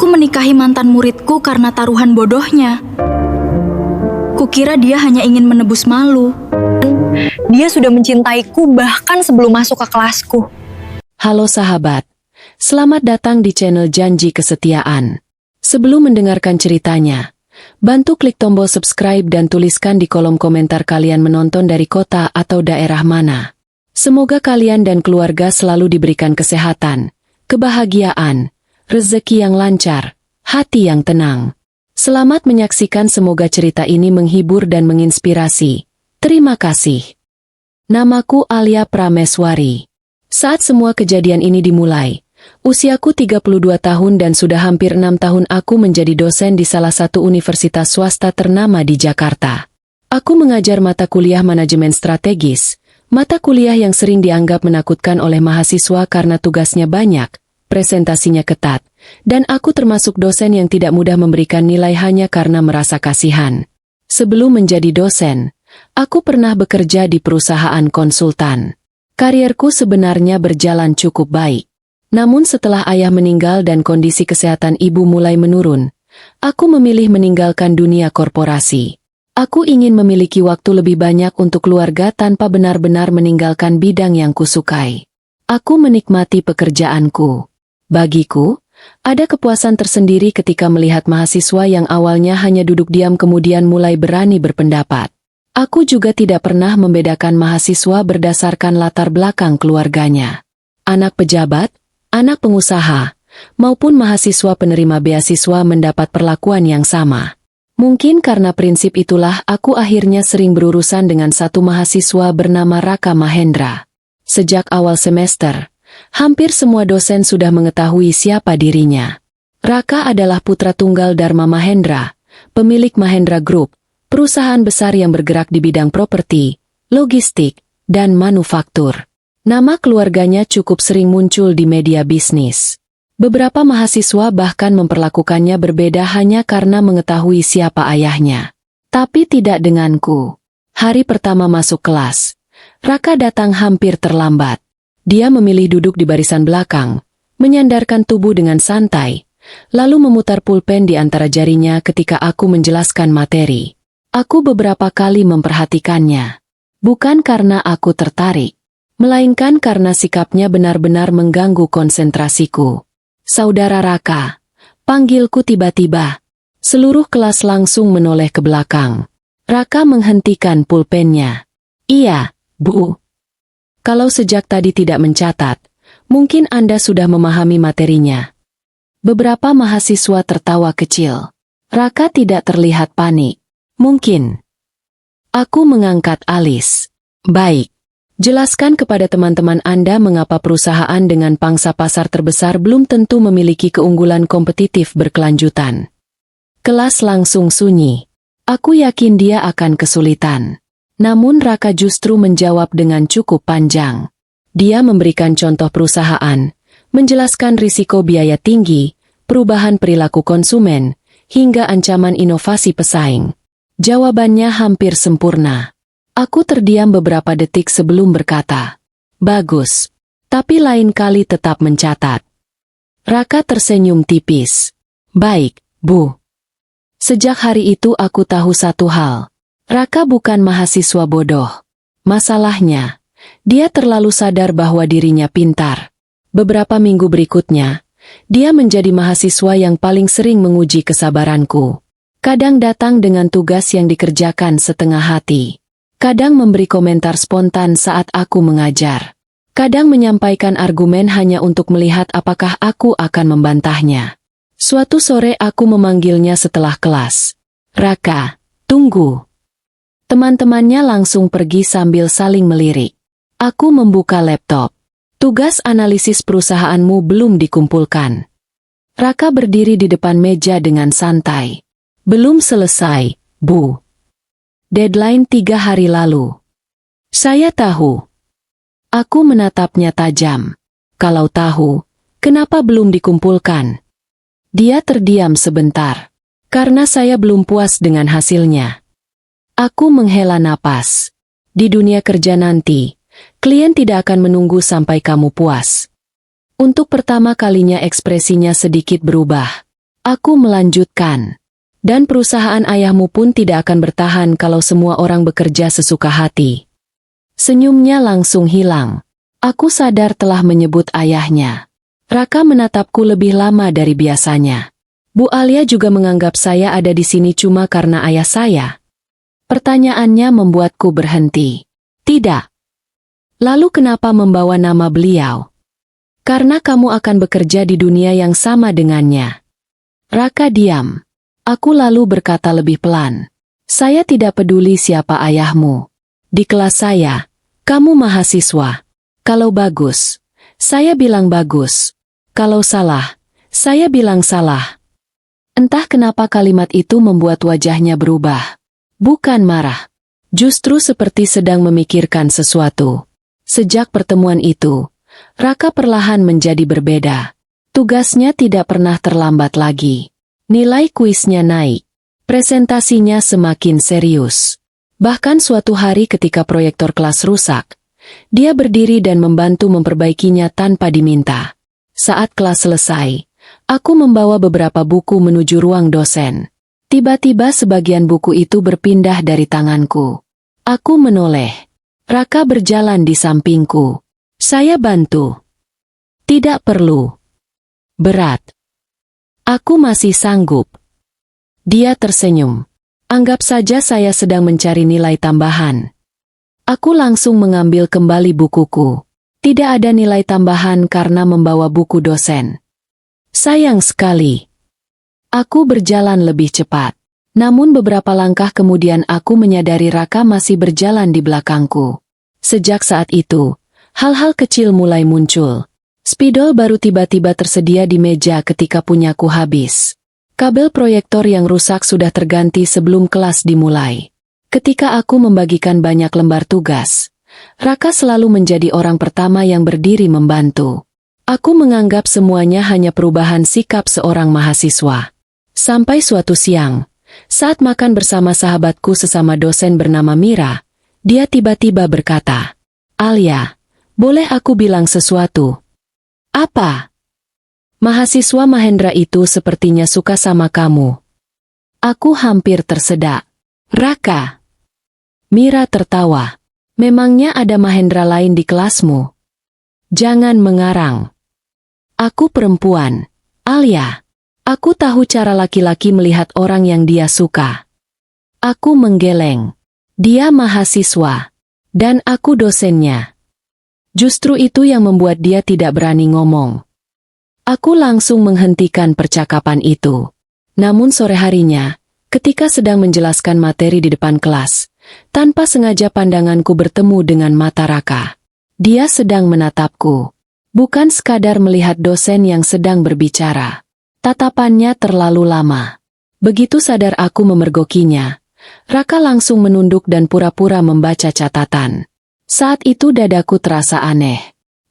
Aku menikahi mantan muridku karena taruhan bodohnya. Kukira dia hanya ingin menebus malu. Dia sudah mencintaiku bahkan sebelum masuk ke kelasku. Halo sahabat, selamat datang di channel Janji Kesetiaan. Sebelum mendengarkan ceritanya, bantu klik tombol subscribe dan tuliskan di kolom komentar kalian menonton dari kota atau daerah mana. Semoga kalian dan keluarga selalu diberikan kesehatan, kebahagiaan, rezeki yang lancar, hati yang tenang. Selamat menyaksikan, semoga cerita ini menghibur dan menginspirasi. Terima kasih. Namaku Alia Prameswari. Saat semua kejadian ini dimulai, usiaku 32 tahun dan sudah hampir 6 tahun aku menjadi dosen di salah satu universitas swasta ternama di Jakarta. Aku mengajar mata kuliah manajemen strategis, mata kuliah yang sering dianggap menakutkan oleh mahasiswa karena tugasnya banyak, presentasinya ketat, dan aku termasuk dosen yang tidak mudah memberikan nilai hanya karena merasa kasihan. Sebelum menjadi dosen, aku pernah bekerja di perusahaan konsultan. Karierku sebenarnya berjalan cukup baik. Namun setelah ayah meninggal dan kondisi kesehatan ibu mulai menurun, aku memilih meninggalkan dunia korporasi. Aku ingin memiliki waktu lebih banyak untuk keluarga tanpa benar-benar meninggalkan bidang yang kusukai. Aku menikmati pekerjaanku. Bagiku, ada kepuasan tersendiri ketika melihat mahasiswa yang awalnya hanya duduk diam kemudian mulai berani berpendapat. Aku juga tidak pernah membedakan mahasiswa berdasarkan latar belakang keluarganya. Anak pejabat, anak pengusaha, maupun mahasiswa penerima beasiswa mendapat perlakuan yang sama. Mungkin karena prinsip itulah aku akhirnya sering berurusan dengan satu mahasiswa bernama Raka Mahendra. Sejak awal semester, hampir semua dosen sudah mengetahui siapa dirinya. Raka adalah putra tunggal Dharma Mahendra, pemilik Mahendra Group, perusahaan besar yang bergerak di bidang properti, logistik, dan manufaktur. Nama keluarganya cukup sering muncul di media bisnis. Beberapa mahasiswa bahkan memperlakukannya berbeda hanya karena mengetahui siapa ayahnya. Tapi tidak denganku. Hari pertama masuk kelas, Raka datang hampir terlambat. Dia memilih duduk di barisan belakang, menyandarkan tubuh dengan santai, lalu memutar pulpen di antara jarinya ketika aku menjelaskan materi. Aku beberapa kali memperhatikannya. Bukan karena aku tertarik, melainkan karena sikapnya benar-benar mengganggu konsentrasiku. Saudara Raka, panggilku tiba-tiba. Seluruh kelas langsung menoleh ke belakang. Raka menghentikan pulpennya. Iya, Bu. Kalau sejak tadi tidak mencatat, mungkin Anda sudah memahami materinya. Beberapa mahasiswa tertawa kecil. Raka tidak terlihat panik. Mungkin. Aku mengangkat alis. Baik. Jelaskan kepada teman-teman Anda mengapa perusahaan dengan pangsa pasar terbesar belum tentu memiliki keunggulan kompetitif berkelanjutan. Kelas langsung sunyi. Aku yakin dia akan kesulitan. Namun Raka justru menjawab dengan cukup panjang. Dia memberikan contoh perusahaan, menjelaskan risiko biaya tinggi, perubahan perilaku konsumen, hingga ancaman inovasi pesaing. Jawabannya hampir sempurna. Aku terdiam beberapa detik sebelum berkata, "Bagus." Tapi lain kali tetap mencatat. Raka tersenyum tipis. "Baik, Bu." Sejak hari itu aku tahu satu hal. Raka bukan mahasiswa bodoh. Masalahnya, dia terlalu sadar bahwa dirinya pintar. Beberapa minggu berikutnya, dia menjadi mahasiswa yang paling sering menguji kesabaranku. Kadang datang dengan tugas yang dikerjakan setengah hati. Kadang memberi komentar spontan saat aku mengajar. Kadang menyampaikan argumen hanya untuk melihat apakah aku akan membantahnya. Suatu sore aku memanggilnya setelah kelas. "Raka, tunggu." Teman-temannya langsung pergi sambil saling melirik. Aku membuka laptop. "Tugas analisis perusahaanmu belum dikumpulkan." Raka berdiri di depan meja dengan santai. "Belum selesai, Bu. Deadline 3 hari lalu." "Saya tahu." Aku menatapnya tajam. "Kalau tahu, kenapa belum dikumpulkan?" Dia terdiam sebentar. "Karena saya belum puas dengan hasilnya." Aku menghela napas. Di dunia kerja nanti, klien tidak akan menunggu sampai kamu puas. Untuk pertama kalinya ekspresinya sedikit berubah. Aku melanjutkan. Dan perusahaan ayahmu pun tidak akan bertahan kalau semua orang bekerja sesuka hati. Senyumnya langsung hilang. Aku sadar telah menyebut ayahnya. Raka menatapku lebih lama dari biasanya. Bu Alia juga menganggap saya ada di sini cuma karena ayah saya. Pertanyaannya membuatku berhenti. Tidak. Lalu kenapa membawa nama beliau? Karena kamu akan bekerja di dunia yang sama dengannya. Raka diam. Aku lalu berkata lebih pelan. Saya tidak peduli siapa ayahmu. Di kelas saya, kamu mahasiswa. Kalau bagus, saya bilang bagus. Kalau salah, saya bilang salah. Entah kenapa kalimat itu membuat wajahnya berubah. Bukan marah. Justru seperti sedang memikirkan sesuatu. Sejak pertemuan itu, Raka perlahan menjadi berbeda. Tugasnya tidak pernah terlambat lagi. Nilai kuisnya naik. Presentasinya semakin serius. Bahkan suatu hari ketika proyektor kelas rusak, dia berdiri dan membantu memperbaikinya tanpa diminta. Saat kelas selesai, aku membawa beberapa buku menuju ruang dosen. Tiba-tiba sebagian buku itu berpindah dari tanganku. Aku menoleh. Raka berjalan di sampingku. Saya bantu. Tidak perlu. Berat. Aku masih sanggup. Dia tersenyum. Anggap saja saya sedang mencari nilai tambahan. Aku langsung mengambil kembali bukuku. Tidak ada nilai tambahan karena membawa buku dosen. Sayang sekali. Aku berjalan lebih cepat. Namun beberapa langkah kemudian aku menyadari Raka masih berjalan di belakangku. Sejak saat itu, hal-hal kecil mulai muncul. Spidol baru tiba-tiba tersedia di meja ketika punyaku habis. Kabel proyektor yang rusak sudah terganti sebelum kelas dimulai. Ketika aku membagikan banyak lembar tugas, Raka selalu menjadi orang pertama yang berdiri membantu. Aku menganggap semuanya hanya perubahan sikap seorang mahasiswa. Sampai suatu siang, saat makan bersama sahabatku sesama dosen bernama Mira, dia tiba-tiba berkata, "Alia, boleh aku bilang sesuatu?" "Apa?" "Mahasiswa Mahendra itu sepertinya suka sama kamu." Aku hampir tersedak. "Raka." Mira tertawa. "Memangnya ada Mahendra lain di kelasmu?" "Jangan mengarang. Aku perempuan, Alia. Aku tahu cara laki-laki melihat orang yang dia suka." Aku menggeleng. Dia mahasiswa. Dan aku dosennya. Justru itu yang membuat dia tidak berani ngomong. Aku langsung menghentikan percakapan itu. Namun sore harinya, ketika sedang menjelaskan materi di depan kelas, tanpa sengaja pandanganku bertemu dengan mata Raka. Dia sedang menatapku. Bukan sekadar melihat dosen yang sedang berbicara. Tatapannya terlalu lama. Begitu sadar aku memergokinya, Raka langsung menunduk dan pura-pura membaca catatan. Saat itu dadaku terasa aneh.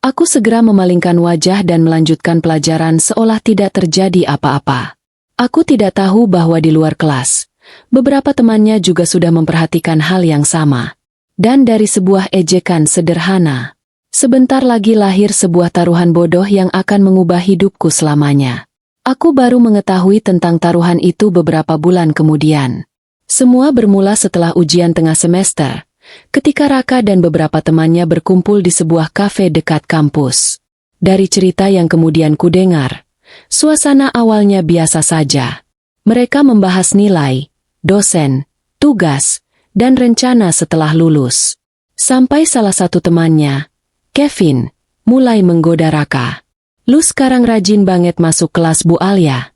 Aku segera memalingkan wajah dan melanjutkan pelajaran seolah tidak terjadi apa-apa. Aku tidak tahu bahwa di luar kelas, beberapa temannya juga sudah memperhatikan hal yang sama. Dan dari sebuah ejekan sederhana, sebentar lagi lahir sebuah taruhan bodoh yang akan mengubah hidupku selamanya. Aku baru mengetahui tentang taruhan itu beberapa bulan kemudian. Semua bermula setelah ujian tengah semester, ketika Raka dan beberapa temannya berkumpul di sebuah kafe dekat kampus. Dari cerita yang kemudian kudengar, suasana awalnya biasa saja. Mereka membahas nilai, dosen, tugas, dan rencana setelah lulus. Sampai salah satu temannya, Kevin, mulai menggoda Raka. "Lu sekarang rajin banget masuk kelas Bu Alia."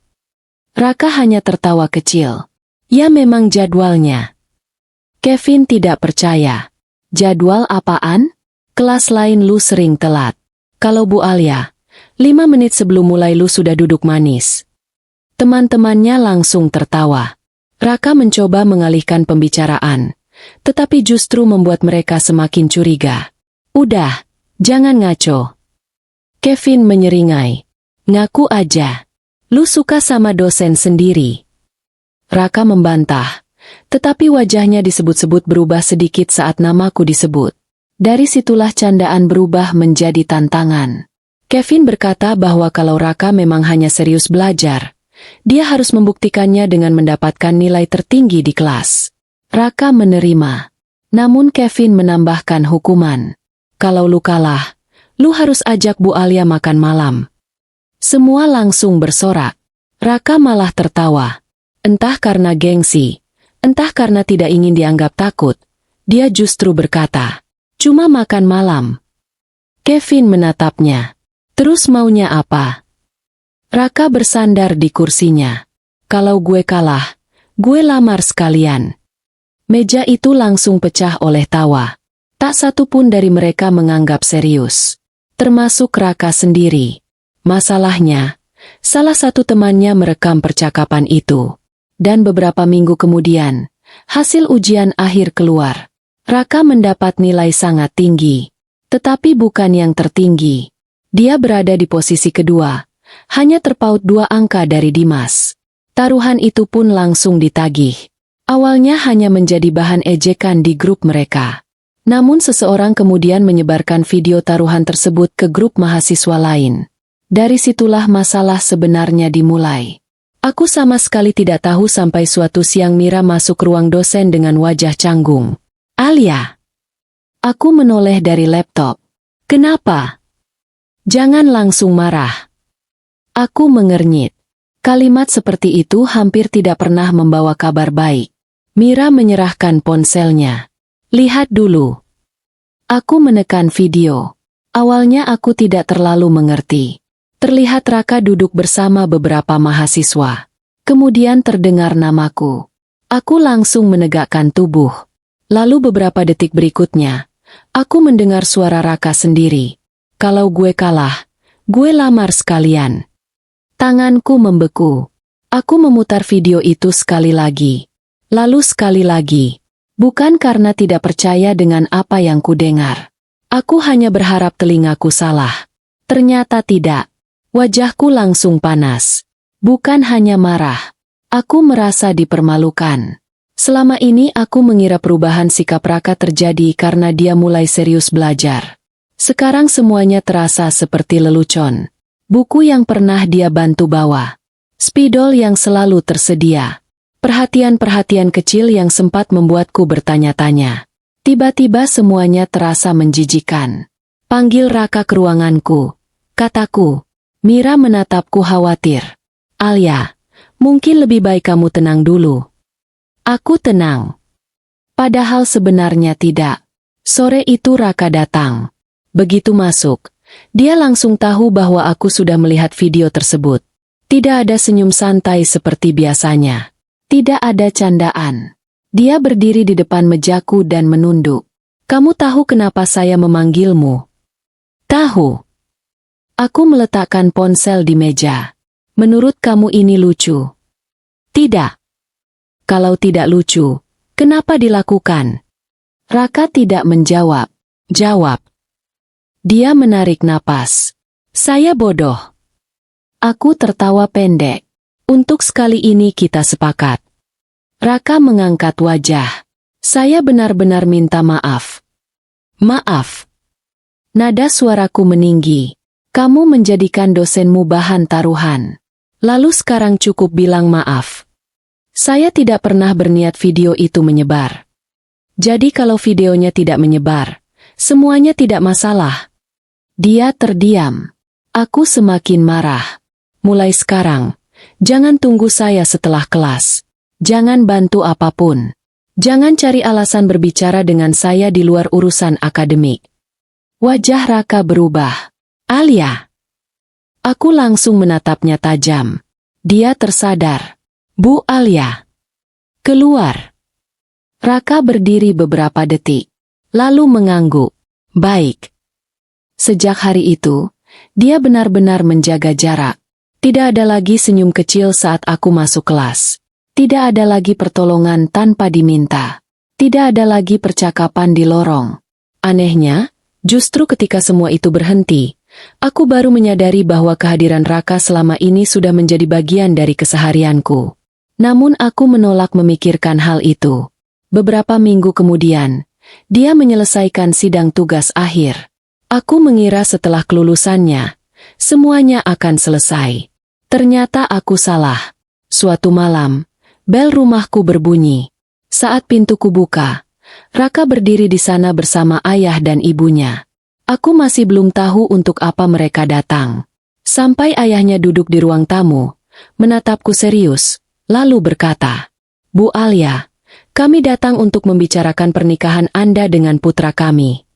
Raka hanya tertawa kecil. "Ya memang jadwalnya." Kevin tidak percaya. "Jadwal apaan? Kelas lain lu sering telat. Kalau Bu Alia, 5 menit sebelum mulai lu sudah duduk manis." Teman-temannya langsung tertawa. Raka mencoba mengalihkan pembicaraan, tetapi justru membuat mereka semakin curiga. "Udah, jangan ngaco." Kevin menyeringai. "Ngaku aja. Lu suka sama dosen sendiri." Raka membantah, tetapi wajahnya disebut-sebut berubah sedikit saat namaku disebut. Dari situlah candaan berubah menjadi tantangan. Kevin berkata bahwa kalau Raka memang hanya serius belajar, Dia harus membuktikannya dengan mendapatkan nilai tertinggi di kelas. Raka menerima. Namun Kevin menambahkan hukuman. Kalau lu kalah, lu harus ajak Bu Alia makan malam. Semua langsung bersorak. Raka malah tertawa. Entah karena gengsi, entah karena tidak ingin dianggap takut, dia justru berkata, "Cuma makan malam." Kevin menatapnya. Terus maunya apa? Raka bersandar di kursinya. Kalau gue kalah, gue lamar sekalian. Meja itu langsung pecah oleh tawa. Tak satu pun dari mereka menganggap serius. Termasuk Raka sendiri. Masalahnya, salah satu temannya merekam percakapan itu. Dan beberapa minggu kemudian, hasil ujian akhir keluar. Raka mendapat nilai sangat tinggi. Tetapi bukan yang tertinggi. Dia berada di posisi kedua. Hanya terpaut 2 angka dari Dimas. Taruhan itu pun langsung ditagih. Awalnya hanya menjadi bahan ejekan di grup mereka. Namun seseorang kemudian menyebarkan video taruhan tersebut ke grup mahasiswa lain. Dari situlah masalah sebenarnya dimulai. Aku sama sekali tidak tahu sampai suatu siang Mira masuk ruang dosen dengan wajah canggung. "Alia." Aku menoleh dari laptop. "Kenapa?" "Jangan langsung marah." Aku mengernyit. Kalimat seperti itu hampir tidak pernah membawa kabar baik. Mira menyerahkan ponselnya. "Lihat dulu." Aku menekan video. Awalnya aku tidak terlalu mengerti. Terlihat Raka duduk bersama beberapa mahasiswa. Kemudian terdengar namaku. Aku langsung menegakkan tubuh. Lalu beberapa detik berikutnya, aku mendengar suara Raka sendiri. "Kalau gue kalah, gue lamar sekalian." Tanganku membeku. Aku memutar video itu sekali lagi. Lalu sekali lagi. Bukan karena tidak percaya dengan apa yang kudengar. Aku hanya berharap telingaku salah. Ternyata tidak. Wajahku langsung panas. Bukan hanya marah. Aku merasa dipermalukan. Selama ini aku mengira perubahan sikap Raka terjadi karena dia mulai serius belajar. Sekarang semuanya terasa seperti lelucon. Buku yang pernah dia bantu bawa. Spidol yang selalu tersedia. Perhatian-perhatian kecil yang sempat membuatku bertanya-tanya. Tiba-tiba semuanya terasa menjijikan. Panggil Raka ke ruanganku. Kataku. Mira menatapku khawatir. "Alia, mungkin lebih baik kamu tenang dulu." Aku tenang. Padahal sebenarnya tidak. Sore itu Raka datang. Begitu masuk, dia langsung tahu bahwa aku sudah melihat video tersebut. Tidak ada senyum santai seperti biasanya. Tidak ada candaan. Dia berdiri di depan mejaku dan menunduk. "Kamu tahu kenapa saya memanggilmu?" "Tahu." Aku meletakkan ponsel di meja. "Menurut kamu ini lucu?" "Tidak." "Kalau tidak lucu, kenapa dilakukan?" Raka tidak menjawab. "Jawab." Dia menarik napas. "Saya bodoh." Aku tertawa pendek. "Untuk sekali ini kita sepakat." Raka mengangkat wajah. "Saya benar-benar minta maaf." "Maaf?" Nada suaraku meninggi. "Kamu menjadikan dosenmu bahan taruhan. Lalu sekarang cukup bilang maaf." Saya tidak pernah berniat video itu menyebar. Jadi kalau videonya tidak menyebar, semuanya tidak masalah. Dia terdiam. Aku semakin marah. "Mulai sekarang, jangan tunggu saya setelah kelas. Jangan bantu apapun. Jangan cari alasan berbicara dengan saya di luar urusan akademik." Wajah Raka berubah. "Alia." Aku langsung menatapnya tajam. Dia tersadar. "Bu Alia, keluar." Raka berdiri beberapa detik, lalu mengangguk. "Baik." Sejak hari itu, dia benar-benar menjaga jarak. Tidak ada lagi senyum kecil saat aku masuk kelas. Tidak ada lagi pertolongan tanpa diminta. Tidak ada lagi percakapan di lorong. Anehnya, justru ketika semua itu berhenti, aku baru menyadari bahwa kehadiran Raka selama ini sudah menjadi bagian dari keseharianku. Namun aku menolak memikirkan hal itu. Beberapa minggu kemudian, dia menyelesaikan sidang tugas akhir. Aku mengira setelah kelulusannya, semuanya akan selesai. Ternyata aku salah. Suatu malam, bel rumahku berbunyi. Saat pintuku buka, Raka berdiri di sana bersama ayah dan ibunya. Aku masih belum tahu untuk apa mereka datang. Sampai ayahnya duduk di ruang tamu, menatapku serius, lalu berkata, "Bu Alia, kami datang untuk membicarakan pernikahan Anda dengan putra kami."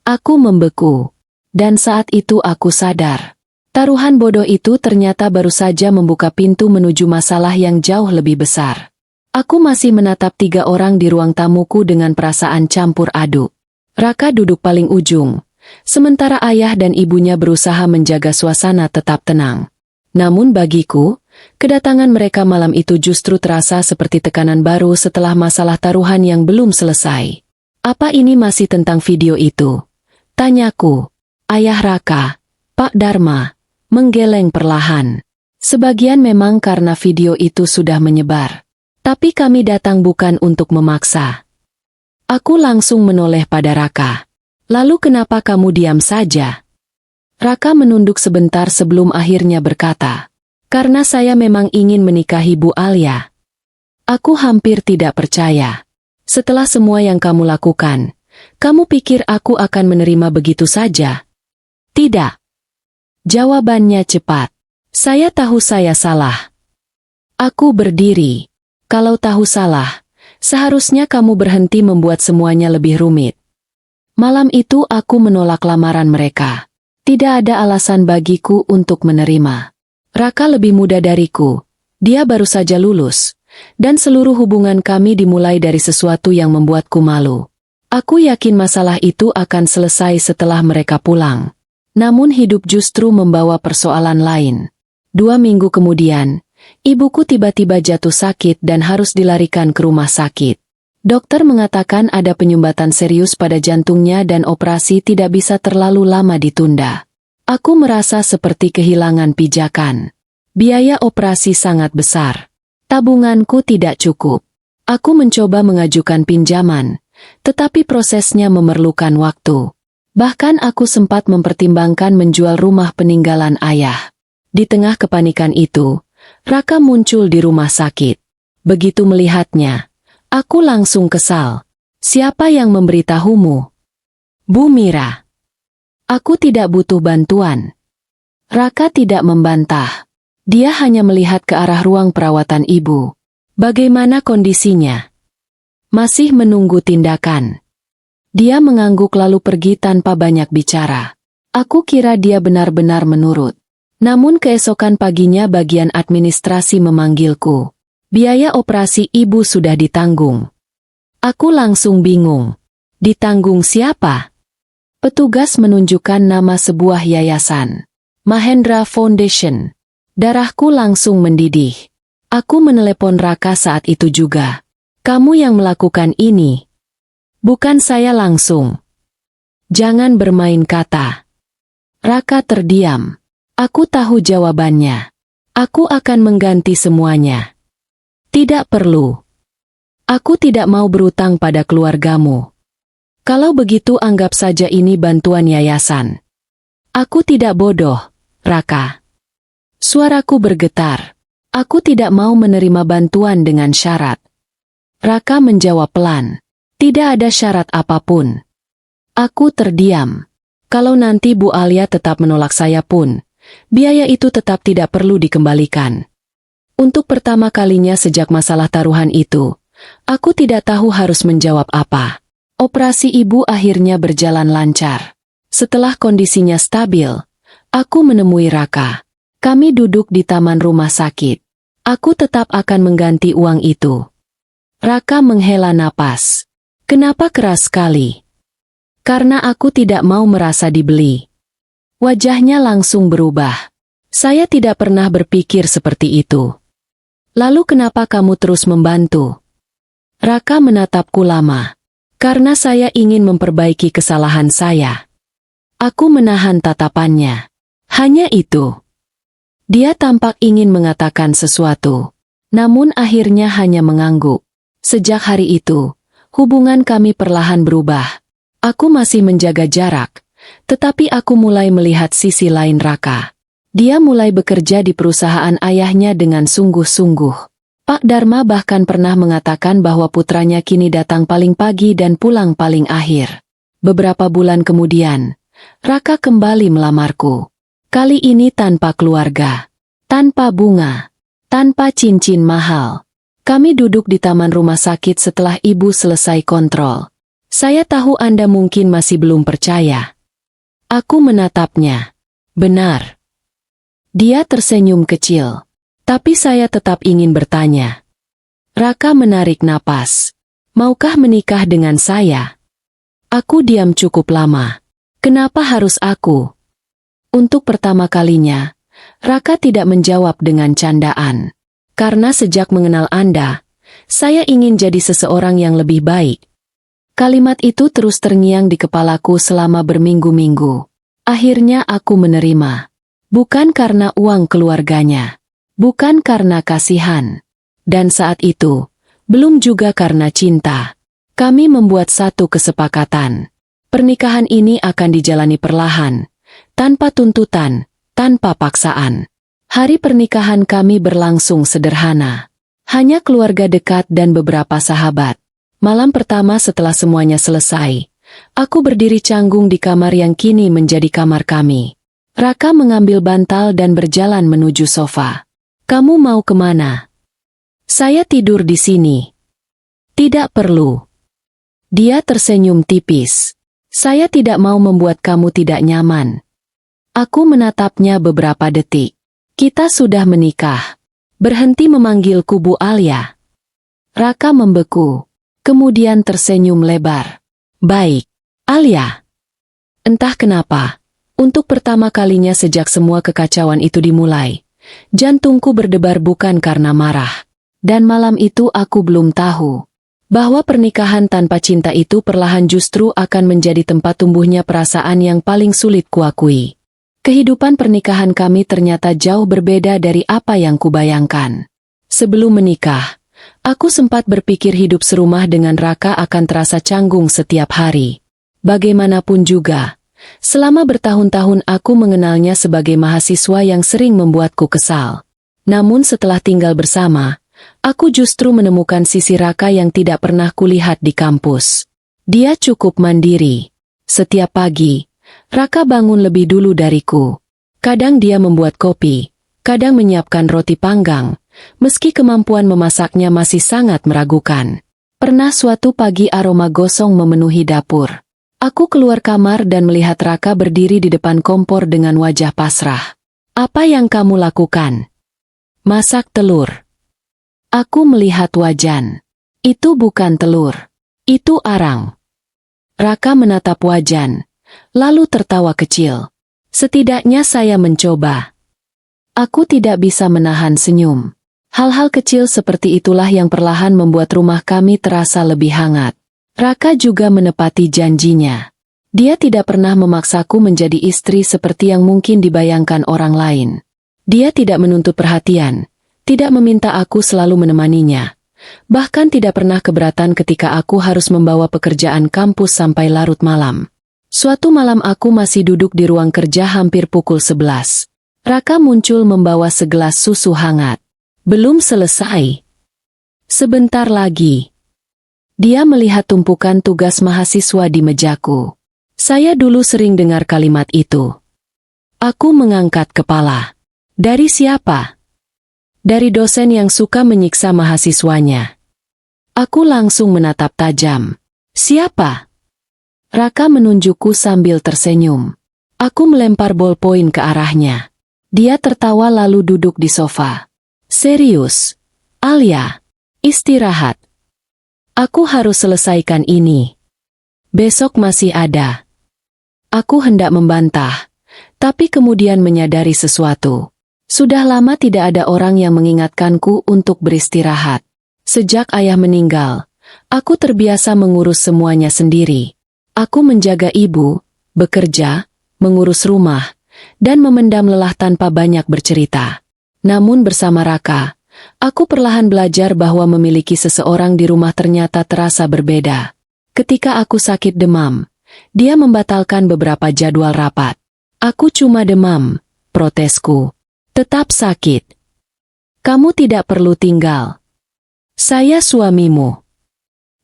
Aku membeku, dan saat itu aku sadar. Taruhan bodoh itu ternyata baru saja membuka pintu menuju masalah yang jauh lebih besar. Aku masih menatap 3 orang di ruang tamuku dengan perasaan campur aduk. Raka duduk paling ujung, sementara ayah dan ibunya berusaha menjaga suasana tetap tenang. Namun bagiku, kedatangan mereka malam itu justru terasa seperti tekanan baru setelah masalah taruhan yang belum selesai. "Apa ini masih tentang video itu?" tanyaku. Ayah Raka, Pak Dharma, menggeleng perlahan. "Sebagian memang karena video itu sudah menyebar. Tapi kami datang bukan untuk memaksa." Aku langsung menoleh pada Raka. "Lalu kenapa kamu diam saja?" Raka menunduk sebentar sebelum akhirnya berkata, "Karena saya memang ingin menikahi Bu Alia." Aku hampir tidak percaya. "Setelah semua yang kamu lakukan, kamu pikir aku akan menerima begitu saja?" "Tidak." Jawabannya cepat. "Saya tahu saya salah." Aku berdiri. "Kalau tahu salah, seharusnya kamu berhenti membuat semuanya lebih rumit." Malam itu aku menolak lamaran mereka. Tidak ada alasan bagiku untuk menerima. Raka lebih muda dariku. Dia baru saja lulus. Dan seluruh hubungan kami dimulai dari sesuatu yang membuatku malu. Aku yakin masalah itu akan selesai setelah mereka pulang. Namun hidup justru membawa persoalan lain. 2 minggu kemudian, ibuku tiba-tiba jatuh sakit dan harus dilarikan ke rumah sakit. Dokter mengatakan ada penyumbatan serius pada jantungnya dan operasi tidak bisa terlalu lama ditunda. Aku merasa seperti kehilangan pijakan. Biaya operasi sangat besar. Tabunganku tidak cukup. Aku mencoba mengajukan pinjaman, tetapi prosesnya memerlukan waktu. Bahkan aku sempat mempertimbangkan menjual rumah peninggalan ayah. Di tengah kepanikan itu, Raka muncul di rumah sakit. Begitu melihatnya, aku langsung kesal. "Siapa yang memberitahumu?" "Bu Mira." "Aku tidak butuh bantuan." Raka tidak membantah. Dia hanya melihat ke arah ruang perawatan ibu. "Bagaimana kondisinya?" "Masih menunggu tindakan." Dia mengangguk lalu pergi tanpa banyak bicara. Aku kira dia benar-benar menurut. Namun keesokan paginya bagian administrasi memanggilku. Biaya operasi ibu sudah ditanggung. Aku langsung bingung. Ditanggung siapa? Petugas menunjukkan nama sebuah yayasan. Mahendra Foundation. Darahku langsung mendidih. Aku menelepon Raka saat itu juga. "Kamu yang melakukan ini?" "Bukan saya langsung." "Jangan bermain kata." Raka terdiam. Aku tahu jawabannya. "Aku akan mengganti semuanya." "Tidak perlu. Aku tidak mau berutang pada keluargamu. Kalau begitu anggap saja ini bantuan yayasan." "Aku tidak bodoh, Raka." Suaraku bergetar. "Aku tidak mau menerima bantuan dengan syarat." Raka menjawab pelan. "Tidak ada syarat apapun." Aku terdiam. Kalau nanti Bu Alia tetap menolak saya pun, biaya itu tetap tidak perlu dikembalikan. Untuk pertama kalinya sejak masalah taruhan itu, aku tidak tahu harus menjawab apa. Operasi ibu akhirnya berjalan lancar. Setelah kondisinya stabil, aku menemui Raka. Kami duduk di taman rumah sakit. Aku tetap akan mengganti uang itu. Raka menghela napas. "Kenapa keras sekali?" "Karena aku tidak mau merasa dibeli." Wajahnya langsung berubah. "Saya tidak pernah berpikir seperti itu." "Lalu kenapa kamu terus membantu?" Raka menatapku lama. "Karena saya ingin memperbaiki kesalahan saya." Aku menahan tatapannya. Hanya itu. Dia tampak ingin mengatakan sesuatu. Namun akhirnya hanya mengangguk. Sejak hari itu, hubungan kami perlahan berubah. Aku masih menjaga jarak, tetapi aku mulai melihat sisi lain Raka. Dia mulai bekerja di perusahaan ayahnya dengan sungguh-sungguh. Pak Dharma bahkan pernah mengatakan bahwa putranya kini datang paling pagi dan pulang paling akhir. Beberapa bulan kemudian, Raka kembali melamarku. Kali ini tanpa keluarga, tanpa bunga, tanpa cincin mahal. Kami duduk di taman rumah sakit setelah ibu selesai kontrol. Saya tahu Anda mungkin masih belum percaya. Aku menatapnya. Benar. Dia tersenyum kecil. Tapi saya tetap ingin bertanya. Raka menarik napas. Maukah menikah dengan saya? Aku diam cukup lama. Kenapa harus aku? Untuk pertama kalinya, Raka tidak menjawab dengan candaan. Karena sejak mengenal Anda, saya ingin jadi seseorang yang lebih baik. Kalimat itu terus terngiang di kepalaku selama berminggu-minggu. Akhirnya aku menerima. Bukan karena uang keluarganya. Bukan karena kasihan. Dan saat itu, belum juga karena cinta. Kami membuat satu kesepakatan. Pernikahan ini akan dijalani perlahan, tanpa tuntutan, tanpa paksaan. Hari pernikahan kami berlangsung sederhana. Hanya keluarga dekat dan beberapa sahabat. Malam pertama setelah semuanya selesai, aku berdiri canggung di kamar yang kini menjadi kamar kami. Raka mengambil bantal dan berjalan menuju sofa. Kamu mau kemana? Saya tidur di sini. Tidak perlu. Dia tersenyum tipis. Saya tidak mau membuat kamu tidak nyaman. Aku menatapnya beberapa detik. Kita sudah menikah. Berhenti memanggilku Bu Alia. Raka membeku. Kemudian tersenyum lebar. Baik, Alia. Entah kenapa, untuk pertama kalinya sejak semua kekacauan itu dimulai, jantungku berdebar bukan karena marah. Dan malam itu aku belum tahu bahwa pernikahan tanpa cinta itu perlahan justru akan menjadi tempat tumbuhnya perasaan yang paling sulit kuakui. Kehidupan pernikahan kami ternyata jauh berbeda dari apa yang kubayangkan. Sebelum menikah, aku sempat berpikir hidup serumah dengan Raka akan terasa canggung setiap hari. Bagaimanapun juga, selama bertahun-tahun aku mengenalnya sebagai mahasiswa yang sering membuatku kesal. Namun setelah tinggal bersama, aku justru menemukan sisi Raka yang tidak pernah kulihat di kampus. Dia cukup mandiri. Setiap pagi, Raka bangun lebih dulu dariku. Kadang dia membuat kopi, kadang menyiapkan roti panggang, meski kemampuan memasaknya masih sangat meragukan. Pernah suatu pagi aroma gosong memenuhi dapur. Aku keluar kamar dan melihat Raka berdiri di depan kompor dengan wajah pasrah. Apa yang kamu lakukan? Masak telur. Aku melihat wajan. Itu bukan telur. Itu arang. Raka menatap wajan, lalu tertawa kecil. Setidaknya saya mencoba. Aku tidak bisa menahan senyum. Hal-hal kecil seperti itulah yang perlahan membuat rumah kami terasa lebih hangat. Raka juga menepati janjinya. Dia tidak pernah memaksaku menjadi istri seperti yang mungkin dibayangkan orang lain. Dia tidak menuntut perhatian, tidak meminta aku selalu menemaninya. Bahkan tidak pernah keberatan ketika aku harus membawa pekerjaan kampus sampai larut malam. Suatu malam aku masih duduk di ruang kerja hampir pukul 11. Raka muncul membawa segelas susu hangat. Belum selesai. Sebentar lagi. Dia melihat tumpukan tugas mahasiswa di mejaku. Saya dulu sering dengar kalimat itu. Aku mengangkat kepala. Dari siapa? Dari dosen yang suka menyiksa mahasiswanya. Aku langsung menatap tajam. Siapa? Raka menunjukku sambil tersenyum. Aku melempar bolpoin ke arahnya. Dia tertawa lalu duduk di sofa. Serius, Alia, istirahat. Aku harus selesaikan ini. Besok masih ada. Aku hendak membantah, tapi kemudian menyadari sesuatu. Sudah lama tidak ada orang yang mengingatkanku untuk beristirahat. Sejak ayah meninggal, aku terbiasa mengurus semuanya sendiri. Aku menjaga ibu, bekerja, mengurus rumah, dan memendam lelah tanpa banyak bercerita. Namun bersama Raka, aku perlahan belajar bahwa memiliki seseorang di rumah ternyata terasa berbeda. Ketika aku sakit demam, dia membatalkan beberapa jadwal rapat. Aku cuma demam, protesku. Tetap sakit. Kamu tidak perlu tinggal. Saya suamimu.